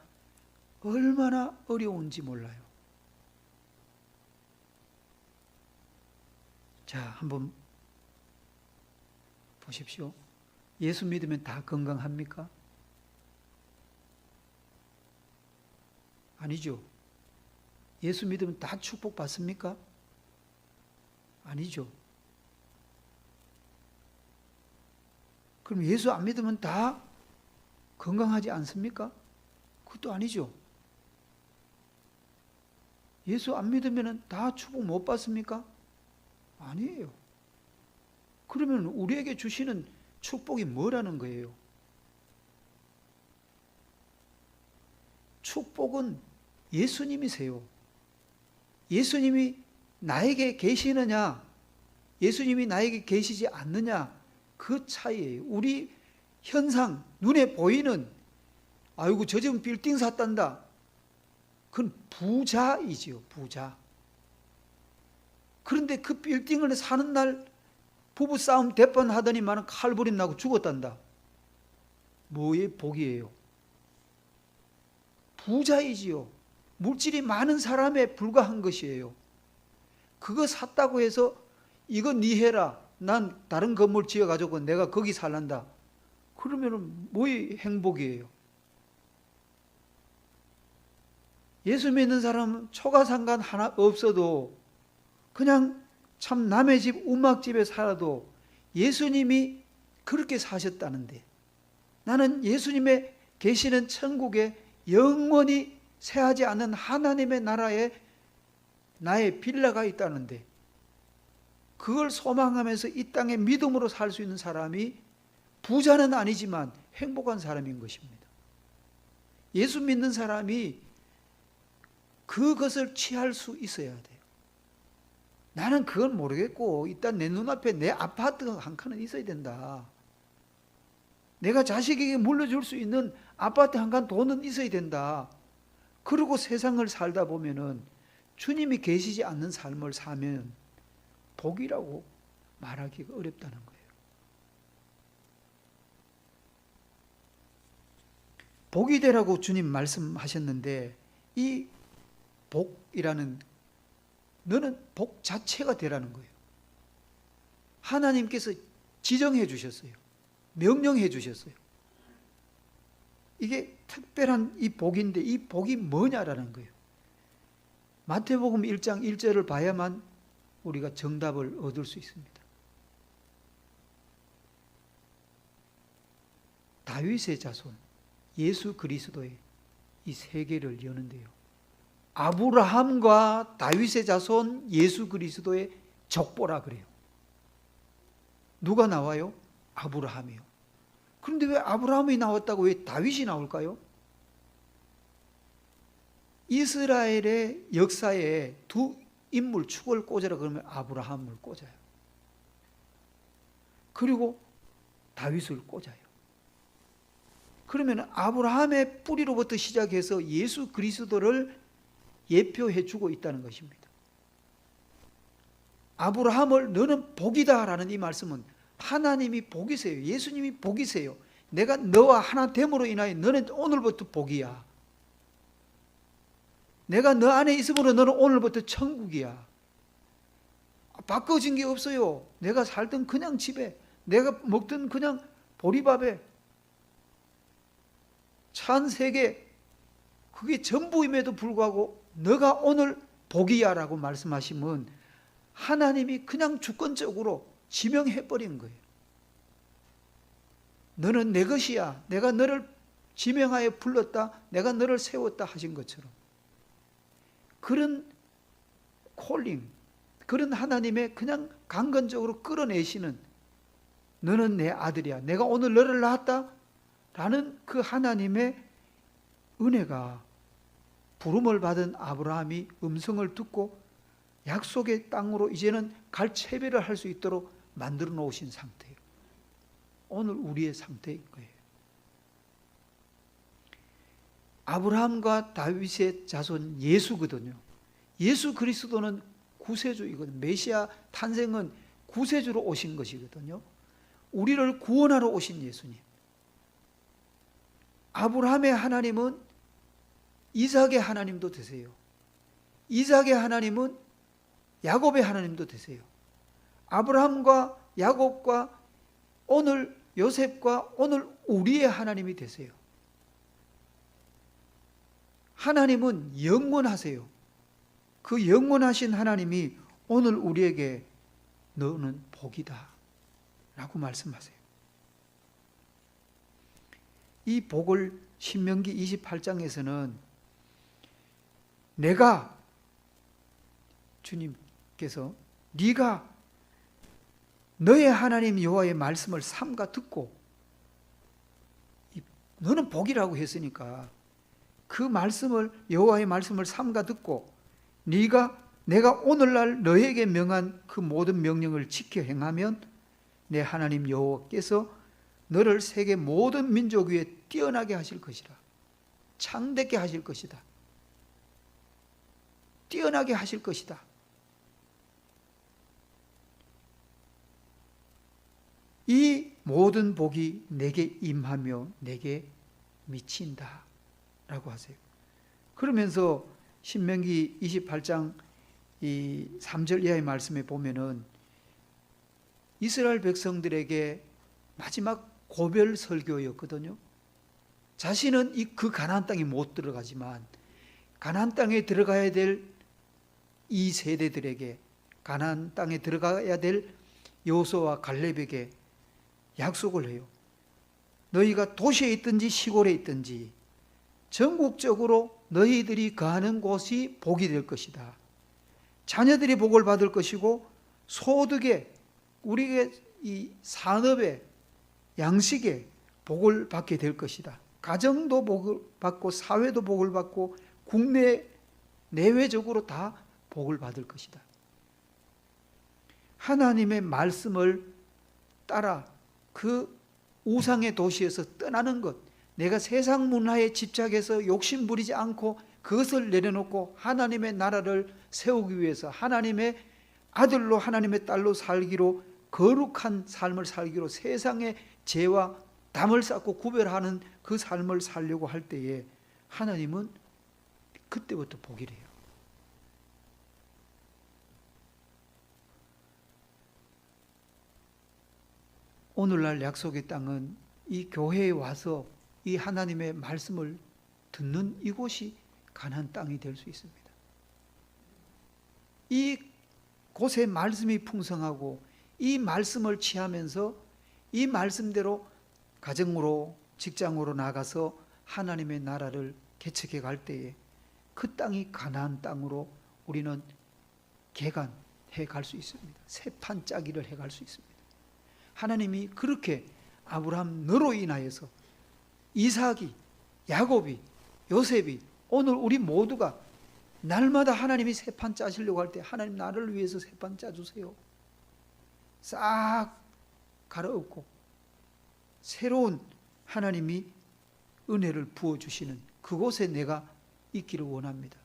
얼마나 어려운지 몰라요. 자, 한번 보십시오. 예수 믿으면 다 건강합니까? 아니죠. 예수 믿으면 다 축복받습니까? 아니죠. 그럼 예수 안 믿으면 다 건강하지 않습니까? 그것도 아니죠. 예수 안 믿으면 다 축복 못 받습니까? 아니에요. 그러면 우리에게 주시는 축복이 뭐라는 거예요? 축복은 예수님이세요. 예수님이 나에게 계시느냐, 예수님이 나에게 계시지 않느냐, 그 차이예요. 우리 현상, 눈에 보이는, 아이고 저 집은 빌딩 샀단다, 그건 부자이지요. 부자. 그런데 그 빌딩을 사는 날 부부싸움 대판 하더니만 칼부림 나고 죽었단다. 뭐의 복이에요? 부자이지요. 물질이 많은 사람에 불과한 것이에요. 그거 샀다고 해서 이거 네 해라, 난 다른 건물 지어가지고 내가 거기 살란다, 그러면 뭐의 행복이에요? 예수 믿는 사람은 초가상관 하나 없어도 그냥 참 남의 집 움막집에 살아도 예수님이 그렇게 사셨다는데, 나는 예수님의 계시는 천국에 영원히 새하지 않는 하나님의 나라에 나의 빌라가 있다는데, 그걸 소망하면서 이 땅에 믿음으로 살 수 있는 사람이 부자는 아니지만 행복한 사람인 것입니다. 예수 믿는 사람이 그것을 취할 수 있어야 돼요. 나는 그건 모르겠고 일단 내 눈앞에 내 아파트 한 칸은 있어야 된다, 내가 자식에게 물려줄 수 있는 아파트 한 칸 돈은 있어야 된다, 그리고 세상을 살다 보면은 주님이 계시지 않는 삶을 사면 복이라고 말하기가 어렵다는 거예요. 복이 되라고 주님 말씀하셨는데, 이 복이라는, 너는 복 자체가 되라는 거예요. 하나님께서 지정해 주셨어요. 명령해 주셨어요. 이게 특별한 이 복인데, 이 복이 뭐냐라는 거예요. 마태복음 1장 1절을 봐야만 우리가 정답을 얻을 수 있습니다. 다윗의 자손 예수 그리스도의 이 세계를 여는데요, 아브라함과 다윗의 자손 예수 그리스도의 족보라 그래요. 누가 나와요? 아브라함이요. 그런데 왜 아브라함이 나왔다고 왜 다윗이 나올까요? 이스라엘의 역사에 두 인물 축을 꽂으라 그러면 아브라함을 꽂아요. 그리고 다윗을 꽂아요. 그러면 아브라함의 뿌리로부터 시작해서 예수 그리스도를 예표해 주고 있다는 것입니다. 아브라함을 너는 복이다 라는 이 말씀은 하나님이 복이세요. 예수님이 복이세요. 내가 너와 하나 됨으로 인하여 너는 오늘부터 복이야. 내가 너 안에 있으므로 너는 오늘부터 천국이야. 바꿔진 게 없어요. 내가 살던 그냥 집에, 내가 먹던 그냥 보리밥에, 차 한 3개, 그게 전부임에도 불구하고 너가 오늘 복이야 라고 말씀하시면 하나님이 그냥 주권적으로 지명해버린 거예요. 너는 내 것이야. 내가 너를 지명하여 불렀다. 내가 너를 세웠다 하신 것처럼. 그런 콜링, 그런 하나님의 그냥 강건적으로 끌어내시는, 너는 내 아들이야. 내가 오늘 너를 낳았다. 라는 그 하나님의 은혜가 부름을 받은 아브라함이 음성을 듣고 약속의 땅으로 이제는 갈 채비를 할 수 있도록 만들어 놓으신 상태예요. 오늘 우리의 상태인 거예요. 아브라함과 다윗의 자손 예수거든요. 예수 그리스도는 구세주이거든요. 메시아 탄생은 구세주로 오신 것이거든요. 우리를 구원하러 오신 예수님. 아브라함의 하나님은 이삭의 하나님도 되세요. 이삭의 하나님은 야곱의 하나님도 되세요. 아브라함과 야곱과 오늘 요셉과 오늘 우리의 하나님이 되세요. 하나님은 영원하세요. 그 영원하신 하나님이 오늘 우리에게 너는 복이다 라고 말씀하세요. 이 복을 신명기 28장에서는 내가, 주님께서 네가 너의 하나님 여호와의 말씀을 삼가 듣고, 너는 복이라고 했으니까 그 말씀을, 여호와의 말씀을 삼가 듣고 내가 오늘날 너에게 명한 그 모든 명령을 지켜 행하면 내 하나님 여호와께서 너를 세계 모든 민족 위에 뛰어나게 하실 것이라. 창대케 하실 것이다. 뛰어나게 하실 것이다. 이 모든 복이 내게 임하며 내게 미친다 라고 하세요. 그러면서 신명기 28장 이 3절 이하의 말씀에 보면은 이스라엘 백성들에게 마지막 고별 설교였거든요. 자신은 그 가나안 땅에 못 들어가지만 가나안 땅에 들어가야 될 이 세대들에게, 가나안 땅에 들어가야 될 여호수아와 갈렙에게 약속을 해요. 너희가 도시에 있든지 시골에 있든지 전국적으로 너희들이 거하는 곳이 복이 될 것이다. 자녀들이 복을 받을 것이고 소득에, 우리의 이 산업에, 양식에 복을 받게 될 것이다. 가정도 복을 받고 사회도 복을 받고 국내 내외적으로 다 복을 받을 것이다. 하나님의 말씀을 따라 그 우상의 도시에서 떠나는 것, 내가 세상 문화에 집착해서 욕심 부리지 않고 그것을 내려놓고 하나님의 나라를 세우기 위해서 하나님의 아들로 하나님의 딸로 살기로, 거룩한 삶을 살기로, 세상의 죄와 담을 쌓고 구별하는 그 삶을 살려고 할 때에 하나님은 그때부터 복이래요. 오늘날 약속의 땅은 이 교회에 와서 이 하나님의 말씀을 듣는 이곳이 가나안 땅이 될 수 있습니다. 이 곳에 말씀이 풍성하고 이 말씀을 취하면서 이 말씀대로 가정으로, 직장으로 나가서 하나님의 나라를 개척해 갈 때에 그 땅이 가나안 땅으로 우리는 개간해 갈 수 있습니다. 새판 짜기를 해 갈 수 있습니다. 하나님이 그렇게 아브라함 너로 인하여서 이삭이, 야곱이, 요셉이, 오늘 우리 모두가 날마다 하나님이 새판 짜시려고 할 때 하나님 나를 위해서 새판 짜주세요. 싹 갈아엎고 새로운 하나님이 은혜를 부어주시는 그곳에 내가 있기를 원합니다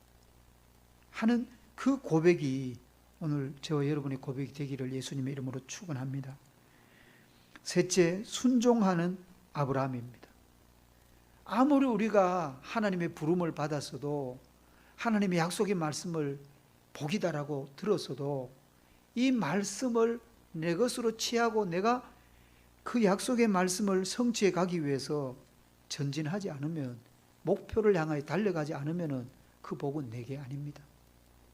하는 그 고백이 오늘 저와 여러분의 고백이 되기를 예수님의 이름으로 축원합니다. 셋째, 순종하는 아브라함입니다. 아무리 우리가 하나님의 부름을 받았어도 하나님의 약속의 말씀을 복이다라고 들었어도 이 말씀을 내 것으로 취하고 내가 그 약속의 말씀을 성취해 가기 위해서 전진하지 않으면, 목표를 향하여 달려가지 않으면 그 복은 내게 아닙니다.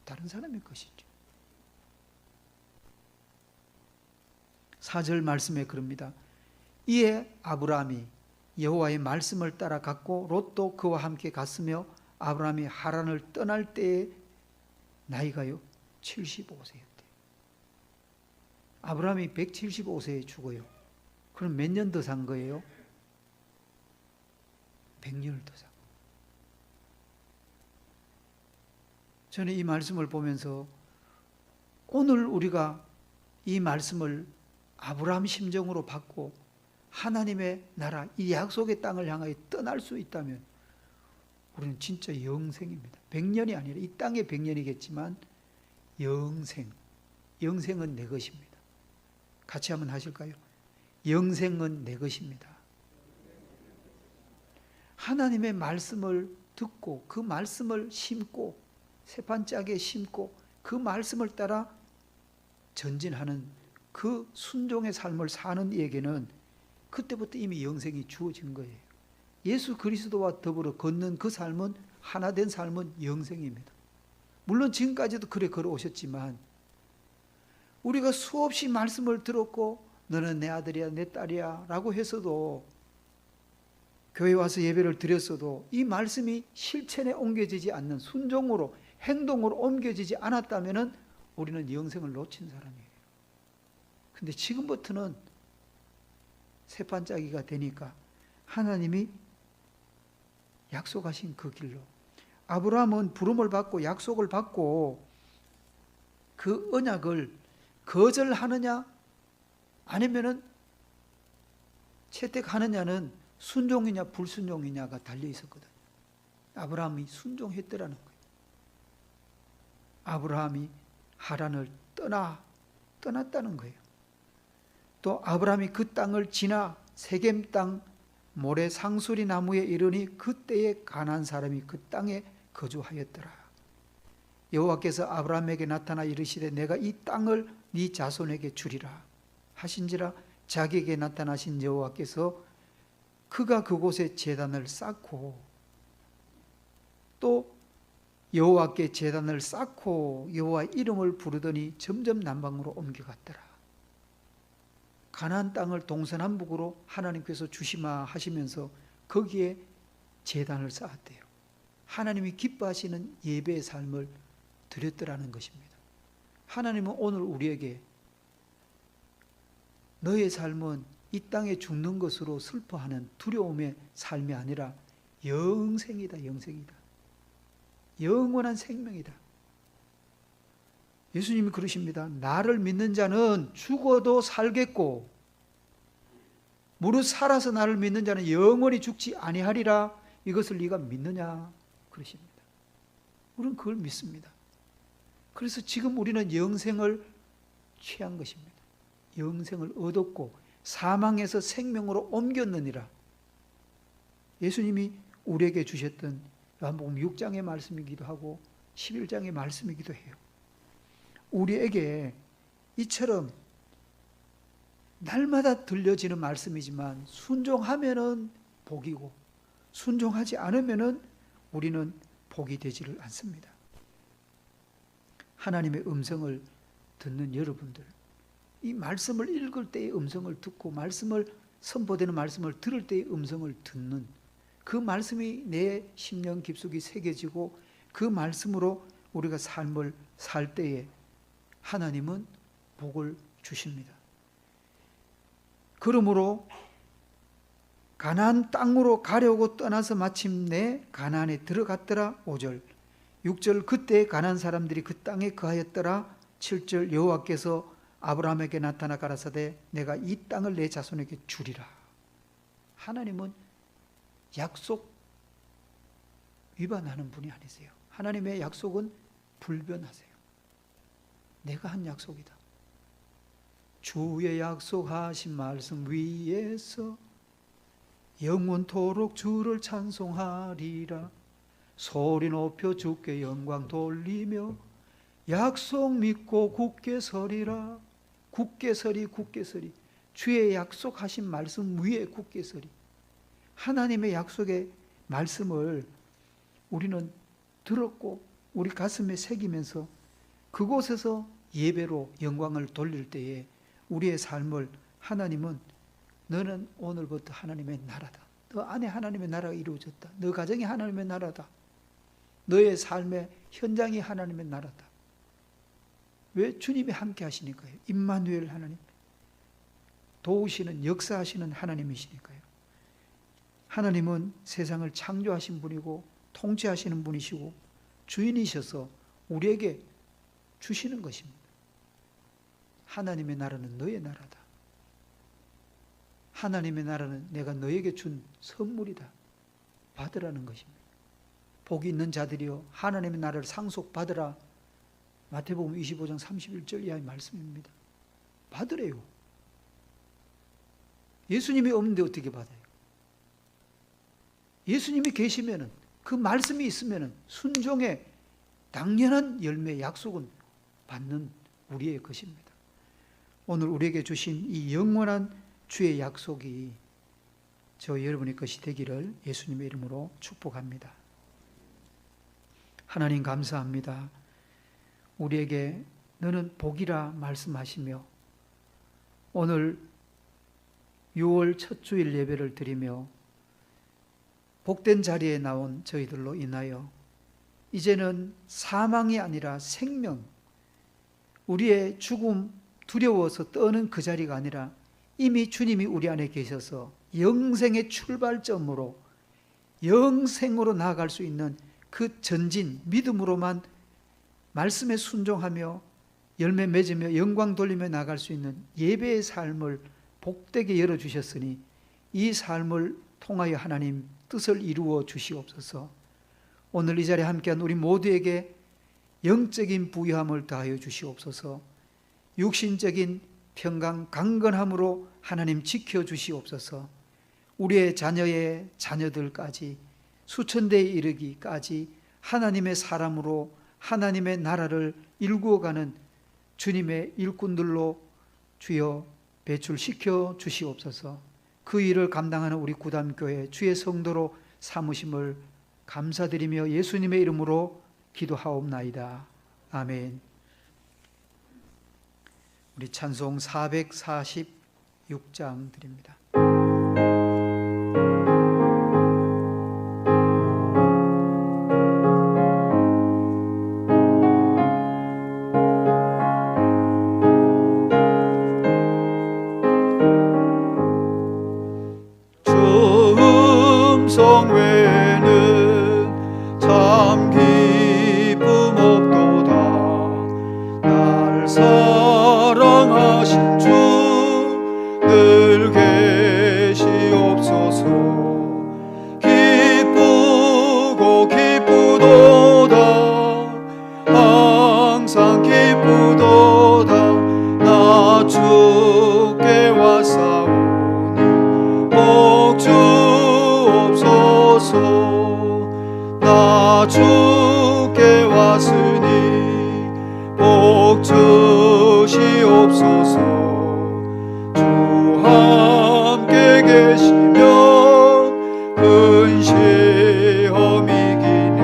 다른 사람의 것이죠. 4절 말씀에 그럽니다. 이에 아브라함이 여호와의 말씀을 따라 갔고 롯도 그와 함께 갔으며 아브라함이 하란을 떠날 때에 나이가요 75세였대요. 아브라함이 175세에 죽어요. 그럼 몇 년 더 산 거예요? 100년을 더 산 거예요. 저는 이 말씀을 보면서 오늘 우리가 이 말씀을 아브라함 심정으로 받고 하나님의 나라, 이 약속의 땅을 향하여 떠날 수 있다면 우리는 진짜 영생입니다. 100년이 아니라 이 땅의 100년이겠지만 영생은 내 것입니다. 같이 한번 하실까요? 영생은 내 것입니다. 하나님의 말씀을 듣고 그 말씀을 심고 세판짝에 심고 그 말씀을 따라 전진하는 그 순종의 삶을 사는 이에게는 그때부터 이미 영생이 주어진 거예요. 예수 그리스도와 더불어 걷는 그 삶은, 하나된 삶은 영생입니다. 물론 지금까지도 그래 걸어오셨지만 우리가 수없이 말씀을 들었고 너는 내 아들이야 내 딸이야 라고 해서도, 교회 와서 예배를 드렸어도 이 말씀이 실천에 옮겨지지 않는, 순종으로 행동으로 옮겨지지 않았다면 우리는 영생을 놓친 사람이에요. 근데 지금부터는 새반짝이가 되니까 하나님이 약속하신 그 길로, 아브라함은 부름을 받고 약속을 받고 그 언약을 거절하느냐 아니면은 채택하느냐는 순종이냐 불순종이냐가 달려 있었거든요. 아브라함이 순종했더라는 거예요. 아브라함이 하란을 떠났다는 거예요. 또 아브라함이 그 땅을 지나 세겜 땅 모래 상수리 나무에 이르니 그때에 가나안 사람이 그 땅에 거주하였더라. 여호와께서 아브라함에게 나타나 이르시되 내가 이 땅을 네 자손에게 주리라 하신지라. 자기에게 나타나신 여호와께서 그가 그곳에 제단을 쌓고, 또 여호와께 제단을 쌓고 여호와의 이름을 부르더니 점점 남방으로 옮겨갔더라. 가나안 땅을 동서남북으로 하나님께서 주시마 하시면서 거기에 제단을 쌓았대요. 하나님이 기뻐하시는 예배의 삶을 드렸더라는 것입니다. 하나님은 오늘 우리에게 너의 삶은 이 땅에 죽는 것으로 슬퍼하는 두려움의 삶이 아니라 영생이다, 영생이다. 영원한 생명이다. 예수님이 그러십니다. 나를 믿는 자는 죽어도 살겠고 무릇 살아서 나를 믿는 자는 영원히 죽지 아니하리라. 이것을 네가 믿느냐 그러십니다. 우리는 그걸 믿습니다. 그래서 지금 우리는 영생을 취한 것입니다. 영생을 얻었고 사망에서 생명으로 옮겼느니라. 예수님이 우리에게 주셨던 요한복음 6장의 말씀이기도 하고 11장의 말씀이기도 해요. 우리에게 이처럼 날마다 들려지는 말씀이지만 순종하면은 복이고 순종하지 않으면은 우리는 복이 되지를 않습니다. 하나님의 음성을 듣는 여러분들, 이 말씀을 읽을 때의 음성을 듣고 말씀을 선포되는 말씀을 들을 때의 음성을 듣는 그 말씀이 내 심령 깊숙이 새겨지고 그 말씀으로 우리가 삶을 살 때에 하나님은 복을 주십니다. 그러므로 가나안 땅으로 가려고 떠나서 마침내 가나안에 들어갔더라. 5절 6절 그때 가나안 사람들이 그 땅에 거하였더라. 7절 여호와께서 아브라함에게 나타나 가라사대 내가 이 땅을 내 자손에게 주리라. 하나님은 약속 위반하는 분이 아니세요. 하나님의 약속은 불변하세요. 내가 한 약속이다. 주의 약속하신 말씀 위에서 영원토록 주를 찬송하리라. 소리 높여 주께 영광 돌리며 약속 믿고 굳게 서리라. 굳게 서리, 굳게 서리. 주의 약속하신 말씀 위에 굳게 서리. 하나님의 약속의 말씀을 우리는 들었고 우리 가슴에 새기면서 그곳에서 예배로 영광을 돌릴 때에 우리의 삶을 하나님은 너는 오늘부터 하나님의 나라다. 너 안에 하나님의 나라가 이루어졌다. 너 가정이 하나님의 나라다. 너의 삶의 현장이 하나님의 나라다. 왜? 주님이 함께 하시니까요. 임마누엘 하나님, 도우시는 역사하시는 하나님이시니까요. 하나님은 세상을 창조하신 분이고 통치하시는 분이시고 주인이셔서 우리에게 주시는 것입니다. 하나님의 나라는 너의 나라다. 하나님의 나라는 내가 너에게 준 선물이다. 받으라는 것입니다. 복이 있는 자들이여 하나님의 나라를 상속받으라. 마태복음 25장 31절 이하의 말씀입니다. 받으래요. 예수님이 없는데 어떻게 받아요? 예수님이 계시면은, 그 말씀이 있으면은 순종의 당연한 열매 약속은 받는 우리의 것입니다. 오늘 우리에게 주신 이 영원한 주의 약속이 저 여러분의 것이 되기를 예수님의 이름으로 축복합니다. 하나님 감사합니다. 우리에게 너는 복이라 말씀하시며 오늘 6월 첫 주일 예배를 드리며 복된 자리에 나온 저희들로 인하여 이제는 사망이 아니라 생명, 우리의 죽음 두려워서 떠는 그 자리가 아니라 이미 주님이 우리 안에 계셔서 영생의 출발점으로 영생으로 나아갈 수 있는 그 전진 믿음으로만 말씀에 순종하며 열매 맺으며 영광 돌리며 나아갈 수 있는 예배의 삶을 복되게 열어주셨으니 이 삶을 통하여 하나님 뜻을 이루어 주시옵소서. 오늘 이 자리에 함께한 우리 모두에게 영적인 부유함을 더하여 주시옵소서. 육신적인 평강 강건함으로 하나님 지켜주시옵소서. 우리의 자녀의 자녀들까지 수천대에 이르기까지 하나님의 사람으로 하나님의 나라를 일구어가는 주님의 일꾼들로 주여 배출시켜 주시옵소서. 그 일을 감당하는 우리 구담교회 주의 성도로 삼으심을 감사드리며 예수님의 이름으로 기도하옵나이다. 아멘. 우리 찬송 446장 드립니다. 음성 외에는 참 기쁨 없도다. 나를 사랑하신 주 늘 계시옵소서. 기쁘고 기쁘도다. 항상 기쁘도다. 나 주께 왔사오니 복 주옵소서. 나 주께 왔으니 복 주시옵소서. 주 함께 계시면 근시험 이기네.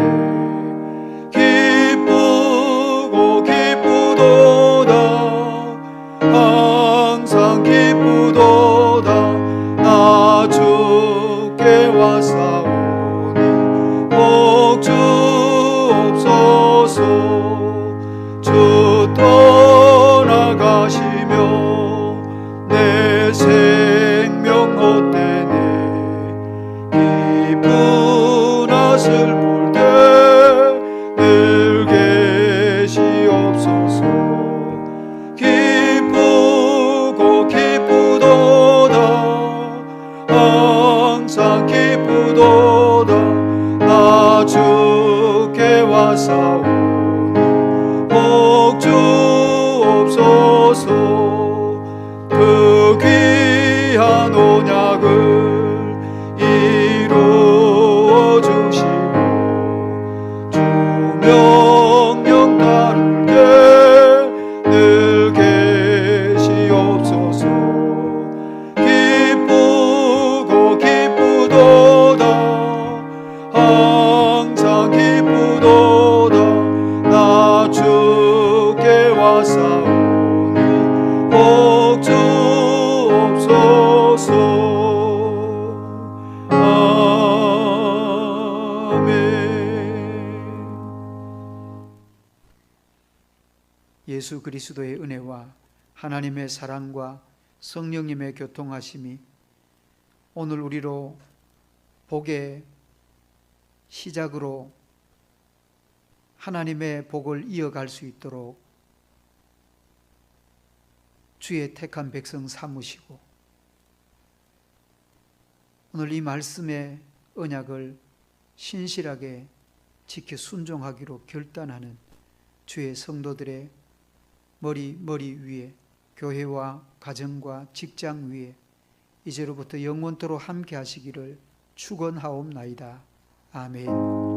기쁘고 기쁘도다. 항상 기쁘도다. 나 주께 왔사오니 복 주옵소서. 주 떠나가시며 내 생명 헛되네. 기쁘나 슬플 때 늘 계시옵소서. 기쁘고 기쁘도다. 항상 기쁘도다. 나 주께 왔사오니 복 주옵소서. 그 귀한 언약을 이루어 주시고 예수 그리스도의 은혜와 하나님의 사랑과 성령님의 교통하심이 오늘 우리로 복의 시작으로 하나님의 복을 이어갈 수 있도록 주의 택한 백성 삼으시고 오늘 이 말씀의 언약을 신실하게 지켜 순종하기로 결단하는 주의 성도들의 머리 위에, 교회와 가정과 직장 위에 이제로부터 영원토록 함께 하시기를 축원하옵나이다. 아멘.